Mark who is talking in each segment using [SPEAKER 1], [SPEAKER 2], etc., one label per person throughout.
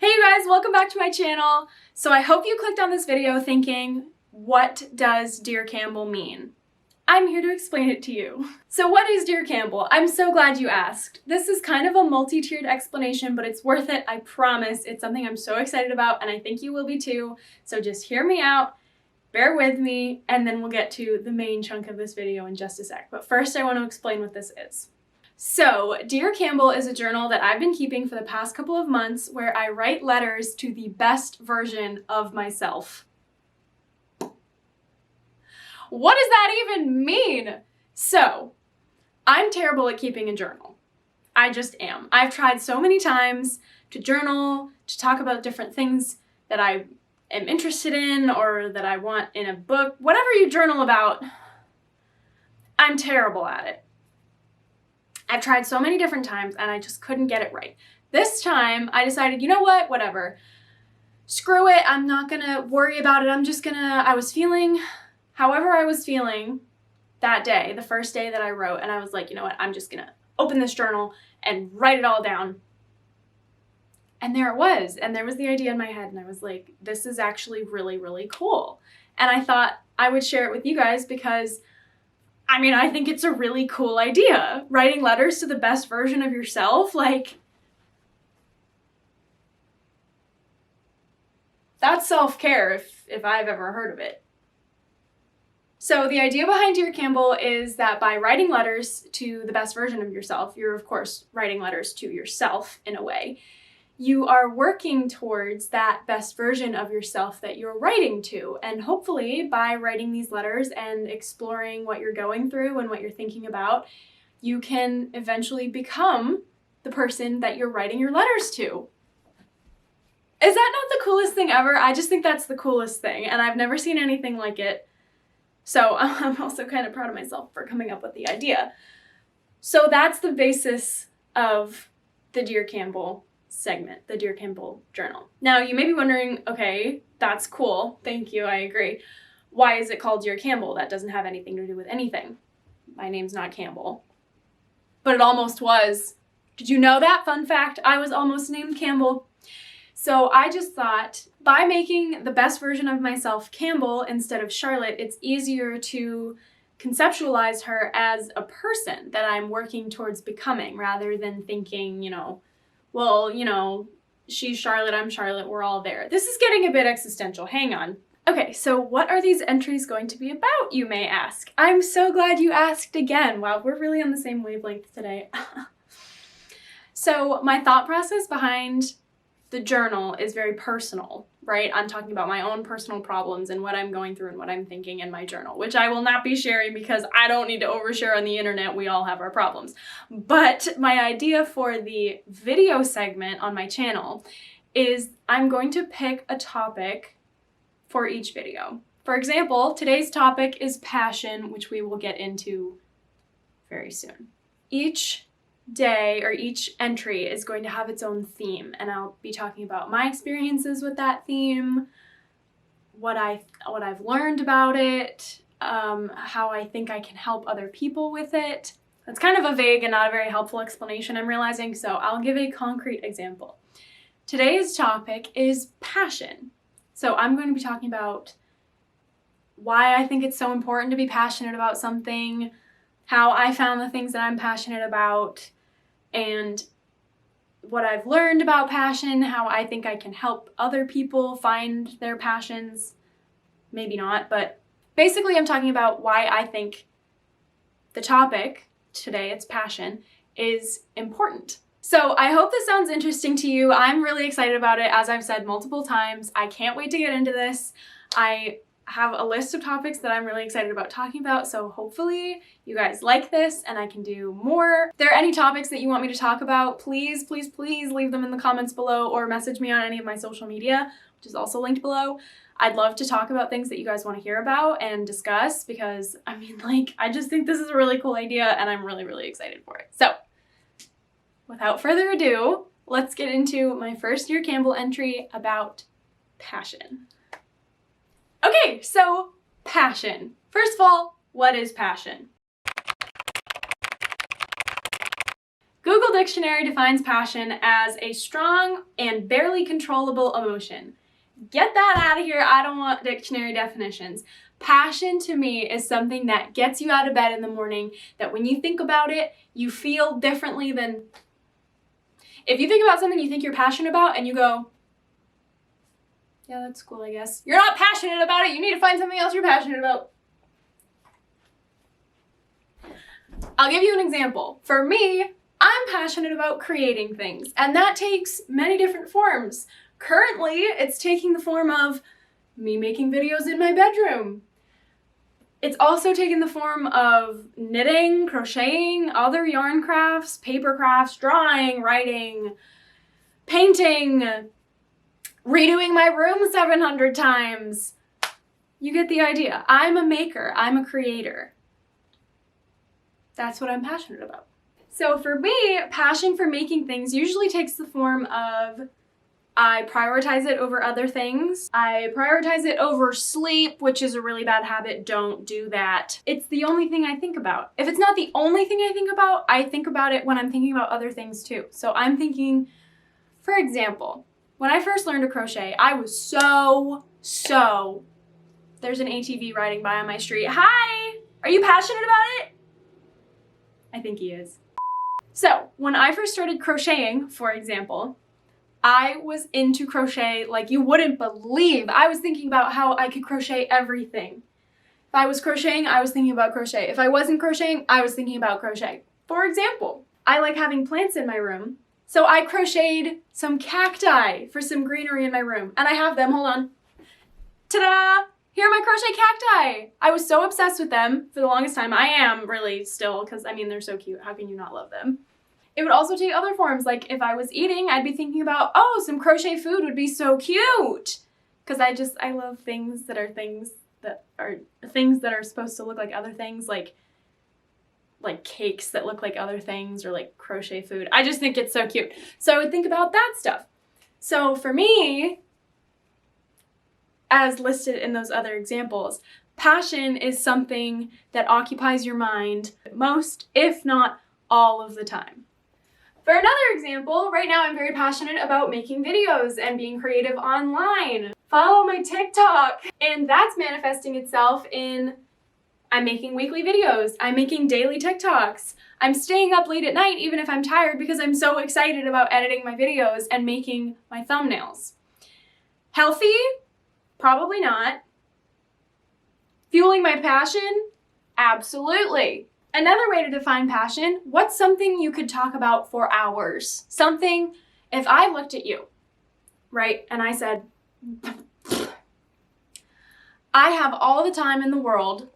[SPEAKER 1] Hey you guys, welcome back to my channel. So I hope you clicked on this video thinking, what does Dear Campbell mean? I'm here to explain it to you. So what is Dear Campbell? I'm so glad you asked. This is kind of a multi-tiered explanation, but it's worth it, I promise. It's something I'm so excited about, and I think you will be too. So just hear me out, bear with me, and then we'll get to the main chunk of this video in just a sec. But first I want to explain what this is. So, Dear Campbell is a journal that I've been keeping for the past couple of months where I write letters to the best version of myself. What does that even mean? So, I'm terrible at keeping a journal. I just am. I've tried so many times to journal, to talk about different things that I am interested in or that I want in a book. Whatever you journal about, I'm terrible at it. I've tried so many different times and I just couldn't get it right. This time I decided, you know what, whatever. Screw it, I'm not gonna worry about it. I was feeling however I was feeling that day, the first day that I wrote, and I was like, you know what, I'm just gonna open this journal and write it all down. And there it was, and there was the idea in my head, and I was like, this is actually really, really cool. And I thought I would share it with you guys because I think it's a really cool idea. Writing letters to the best version of yourself, like, that's self-care if I've ever heard of it. So the idea behind Dear Campbell is that by writing letters to the best version of yourself, you're of course writing letters to yourself in a way. You are working towards that best version of yourself that you're writing to. And hopefully by writing these letters and exploring what you're going through and what you're thinking about, you can eventually become the person that you're writing your letters to. Is that not the coolest thing ever? I just think that's the coolest thing, and I've never seen anything like it. So I'm also kind of proud of myself for coming up with the idea. So that's the basis of the Dear Campbell segment, the Dear Campbell journal. Now you may be wondering, okay, that's cool, thank you, I agree. Why is it called Dear Campbell? That doesn't have anything to do with anything. My name's not Campbell. But it almost was. Did you know that? Fun fact, I was almost named Campbell. So I just thought, by making the best version of myself Campbell instead of Charlotte, it's easier to conceptualize her as a person that I'm working towards becoming, rather than thinking, well, she's Charlotte, I'm Charlotte, we're all there. This is getting a bit existential, hang on. Okay, so what are these entries going to be about, you may ask? I'm so glad you asked again. Wow, we're really on the same wavelength today. So my thought process behind the journal is very personal, right? I'm talking about my own personal problems and what I'm going through and what I'm thinking in my journal, which I will not be sharing because I don't need to overshare on the internet. We all have our problems. But my idea for the video segment on my channel is I'm going to pick a topic for each video. For example, today's topic is passion, which we will get into very soon. Each day or each entry is going to have its own theme, and I'll be talking about my experiences with that theme, what I've learned about it, how I think I can help other people with it. That's kind of a vague and not a very helpful explanation, I'm realizing, so I'll give a concrete example. Today's topic is passion. So I'm going to be talking about why I think it's so important to be passionate about something, how I found the things that I'm passionate about, and what I've learned about passion, how I think I can help other people find their passions. Maybe not, but basically I'm talking about why I think the topic, today it's passion, is important. So I hope this sounds interesting to you. I'm really excited about it, as I've said multiple times. I can't wait to get into this. I have a list of topics that I'm really excited about talking about, so hopefully you guys like this and I can do more. If there are any topics that you want me to talk about, please, please, please leave them in the comments below or message me on any of my social media, which is also linked below. I'd love to talk about things that you guys want to hear about and discuss because, I just think this is a really cool idea and I'm really, really excited for it. So, without further ado, let's get into my first Dear Campbell entry about passion. Okay, so passion. First of all, what is passion? Google Dictionary defines passion as a strong and barely controllable emotion. Get that out of here. I don't want dictionary definitions. Passion to me is something that gets you out of bed in the morning, that when you think about it, you feel differently than... If you think about something you think you're passionate about and you go, yeah, that's cool, I guess. You're not passionate about it. You need to find something else you're passionate about. I'll give you an example. For me, I'm passionate about creating things, and that takes many different forms. Currently, it's taking the form of me making videos in my bedroom. It's also taken the form of knitting, crocheting, other yarn crafts, paper crafts, drawing, writing, painting, redoing my room 700 times. You get the idea. I'm a maker. I'm a creator. That's what I'm passionate about. So for me, passion for making things usually takes the form of I prioritize it over other things. I prioritize it over sleep, which is a really bad habit. Don't do that. It's the only thing I think about. If it's not the only thing I think about it when I'm thinking about other things too. So I'm thinking, for example, when I first learned to crochet, I was so, there's an ATV riding by on my street. Hi! Are you passionate about it? I think he is. So, when I first started crocheting, for example, I was into crochet like you wouldn't believe. I was thinking about how I could crochet everything. If I was crocheting, I was thinking about crochet. If I wasn't crocheting, I was thinking about crochet. For example, I like having plants in my room, so I crocheted some cacti for some greenery in my room, and I have them, hold on. Ta-da! Here are my crochet cacti! I was so obsessed with them for the longest time. I am really still, because I mean, they're so cute. How can you not love them? It would also take other forms, like if I was eating, I'd be thinking about, oh, some crochet food would be so cute! Because I love things that are supposed to look like other things, like cakes that look like other things, or like crochet food. I just think it's so cute. So I would think about that stuff. So for me, as listed in those other examples, passion is something that occupies your mind most, if not all of the time. For another example, right now I'm very passionate about making videos and being creative online. Follow my TikTok! And that's manifesting itself in I'm making weekly videos, I'm making daily TikToks, I'm staying up late at night even if I'm tired because I'm so excited about editing my videos and making my thumbnails. Healthy? Probably not. Fueling my passion? Absolutely. Another way to define passion, what's something you could talk about for hours? Something, if I looked at you, right, and I said, I have all the time in the world,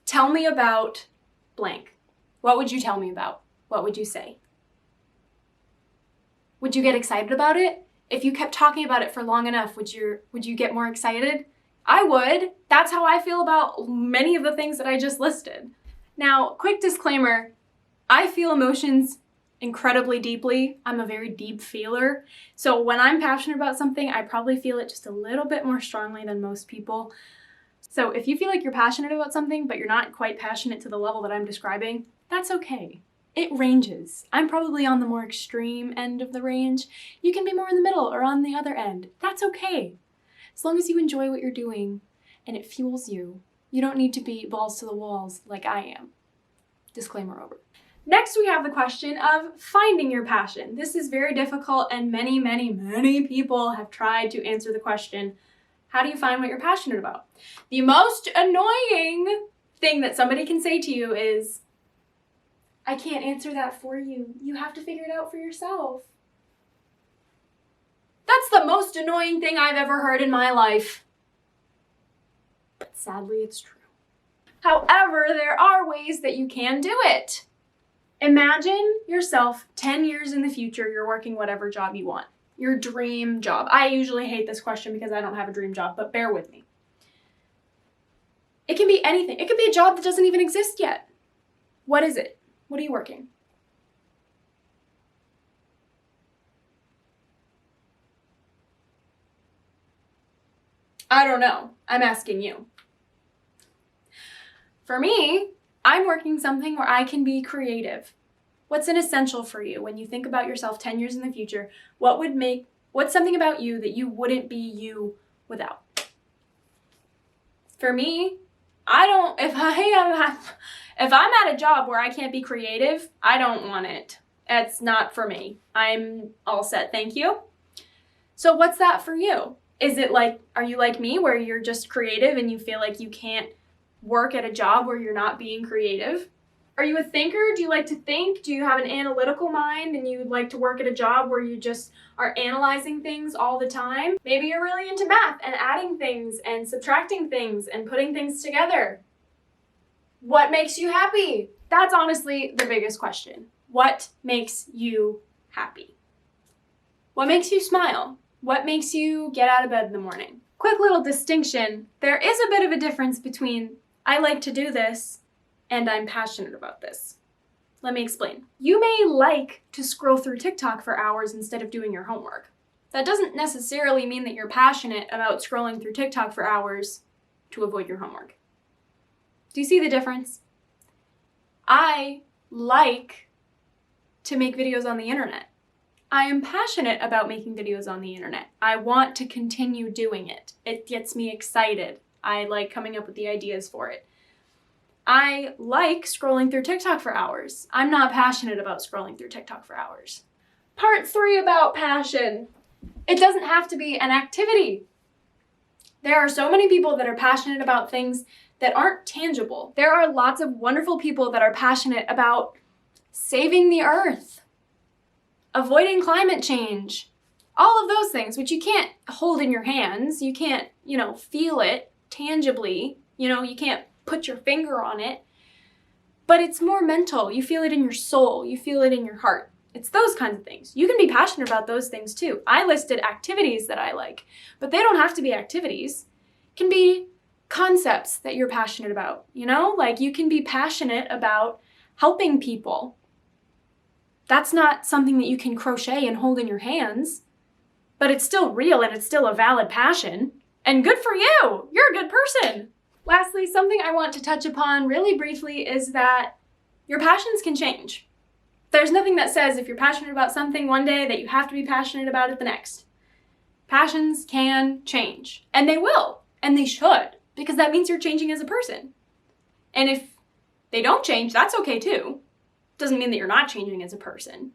[SPEAKER 1] tell me about blank. What would you tell me about? What would you say? Would you get excited about it? If you kept talking about it for long enough, would you get more excited? I would. That's how I feel about many of the things that I just listed. Now, quick disclaimer, I feel emotions incredibly deeply. I'm a very deep feeler. So when I'm passionate about something, I probably feel it just a little bit more strongly than most people. So if you feel like you're passionate about something, but you're not quite passionate to the level that I'm describing, that's okay. It ranges. I'm probably on the more extreme end of the range. You can be more in the middle or on the other end. That's okay. As long as you enjoy what you're doing and it fuels you, you don't need to be balls to the walls like I am. Disclaimer over. Next, we have the question of finding your passion. This is very difficult, and many people have tried to answer the question, how do you find what you're passionate about? The most annoying thing that somebody can say to you is, I can't answer that for you. You have to figure it out for yourself. That's the most annoying thing I've ever heard in my life. But sadly, it's true. However, there are ways that you can do it. Imagine yourself 10 years in the future, you're working whatever job you want. Your dream job. I usually hate this question because I don't have a dream job, but bear with me. It can be anything. It could be a job that doesn't even exist yet. What is it? What are you working? I don't know. I'm asking you. For me, I'm working something where I can be creative, What's an essential for you when you think about yourself 10 years in the future? What's something about you that you wouldn't be you without? For me, if I'm at a job where I can't be creative, I don't want it. It's not for me. I'm all set, thank you. So what's that for you? Are you like me where you're just creative and you feel like you can't work at a job where you're not being creative? Are you a thinker? Do you like to think? Do you have an analytical mind and you like to work at a job where you just are analyzing things all the time? Maybe you're really into math and adding things and subtracting things and putting things together. What makes you happy? That's honestly the biggest question. What makes you happy? What makes you smile? What makes you get out of bed in the morning? Quick little distinction. There is a bit of a difference between I like to do this and I'm passionate about this. Let me explain. You may like to scroll through TikTok for hours instead of doing your homework. That doesn't necessarily mean that you're passionate about scrolling through TikTok for hours to avoid your homework. Do you see the difference? I like to make videos on the internet. I am passionate about making videos on the internet. I want to continue doing it. It gets me excited. I like coming up with the ideas for it. I like scrolling through TikTok for hours. I'm not passionate about scrolling through TikTok for hours. Part 3 about passion. It doesn't have to be an activity. There are so many people that are passionate about things that aren't tangible. There are lots of wonderful people that are passionate about saving the earth, avoiding climate change, all of those things, which you can't hold in your hands. You can't, feel it tangibly. You can't put your finger on it, but it's more mental. You feel it in your soul. You feel it in your heart. It's those kinds of things. You can be passionate about those things too. I listed activities that I like, but they don't have to be activities. It can be concepts that you're passionate about, you can be passionate about helping people. That's not something that you can crochet and hold in your hands, but it's still real and it's still a valid passion. And good for you! You're a good person! Lastly, something I want to touch upon really briefly is that your passions can change. There's nothing that says if you're passionate about something one day that you have to be passionate about it the next. Passions can change, and they will, and they should, because that means you're changing as a person. And if they don't change, that's okay too. Doesn't mean that you're not changing as a person.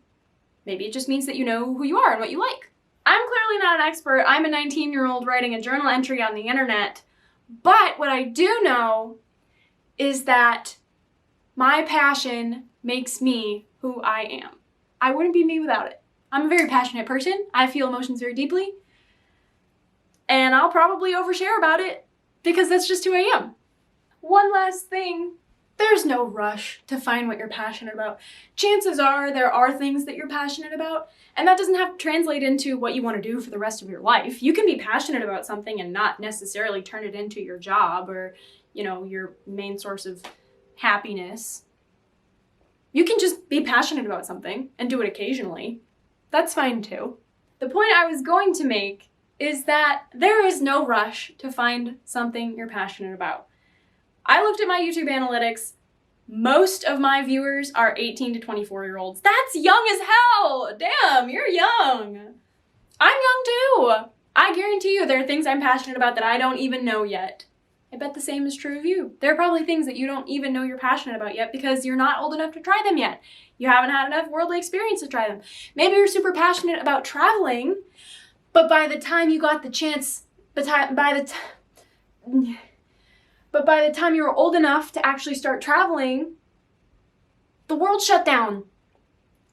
[SPEAKER 1] Maybe it just means that you know who you are and what you like. I'm clearly not an expert. I'm a 19-year-old writing a journal entry on the internet. But what I do know is that my passion makes me who I am. I wouldn't be me without it. I'm a very passionate person. I feel emotions very deeply. And I'll probably overshare about it because that's just who I am. One last thing. There's no rush to find what you're passionate about. Chances are there are things that you're passionate about, and that doesn't have to translate into what you want to do for the rest of your life. You can be passionate about something and not necessarily turn it into your job or, your main source of happiness. You can just be passionate about something and do it occasionally. That's fine too. The point I was going to make is that there is no rush to find something you're passionate about. I looked at my YouTube analytics. Most of my viewers are 18 to 24-year-olds. That's young as hell! Damn, you're young. I'm young too. I guarantee you there are things I'm passionate about that I don't even know yet. I bet the same is true of you. There are probably things that you don't even know you're passionate about yet because you're not old enough to try them yet. You haven't had enough worldly experience to try them. Maybe you're super passionate about traveling, but by the time you got the chance, by the time you were old enough to actually start traveling, the world shut down,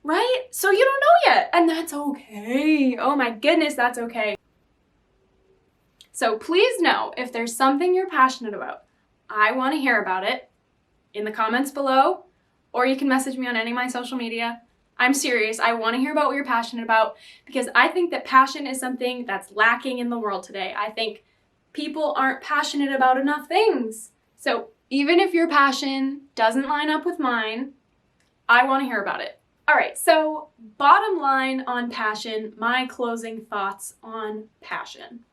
[SPEAKER 1] right? So you don't know yet, and that's okay. Oh my goodness, that's okay. So please know, if there's something you're passionate about, I want to hear about it in the comments below, or you can message me on any of my social media. I'm serious. I want to hear about what you're passionate about because I think that passion is something that's lacking in the world today. I think people aren't passionate about enough things. So even if your passion doesn't line up with mine, I want to hear about it. All right, so bottom line on passion, my closing thoughts on passion.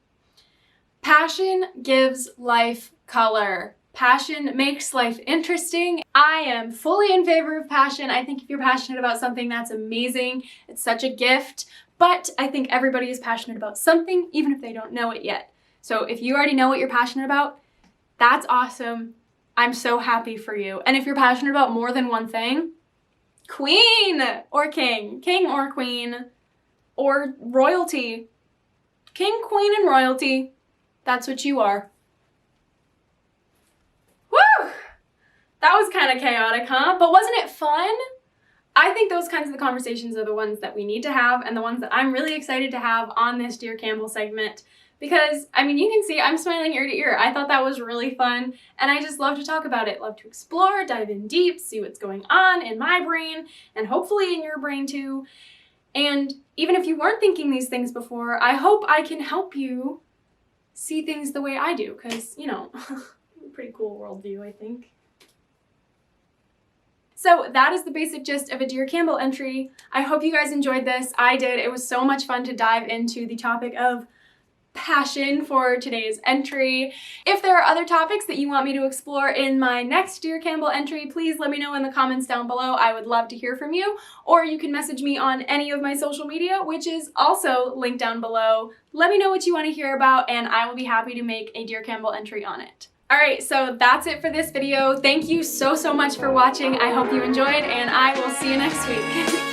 [SPEAKER 1] Passion gives life color. Passion makes life interesting. I am fully in favor of passion. I think if you're passionate about something, that's amazing. It's such a gift. But I think everybody is passionate about something, even if they don't know it yet. So if you already know what you're passionate about, that's awesome. I'm so happy for you. And if you're passionate about more than one thing, queen or king or queen or royalty, king, queen, and royalty, that's what you are. Woo! That was kind of chaotic, huh? But wasn't it fun? I think those kinds of conversations are the ones that we need to have and the ones that I'm really excited to have on this Dear Campbell segment because, I mean, you can see I'm smiling ear to ear. I thought that was really fun and I just love to talk about it, love to explore, dive in deep, see what's going on in my brain and hopefully in your brain too. And even if you weren't thinking these things before, I hope I can help you see things the way I do because, you know, pretty cool worldview, I think. So that is the basic gist of a Dear Campbell entry. I hope you guys enjoyed this. I did. It was so much fun to dive into the topic of passion for today's entry. If there are other topics that you want me to explore in my next Dear Campbell entry, please let me know in the comments down below. I would love to hear from you. Or you can message me on any of my social media, which is also linked down below. Let me know what you want to hear about and I will be happy to make a Dear Campbell entry on it. Alright, so that's it for this video. Thank you so much for watching. I hope you enjoyed and I will see you next week.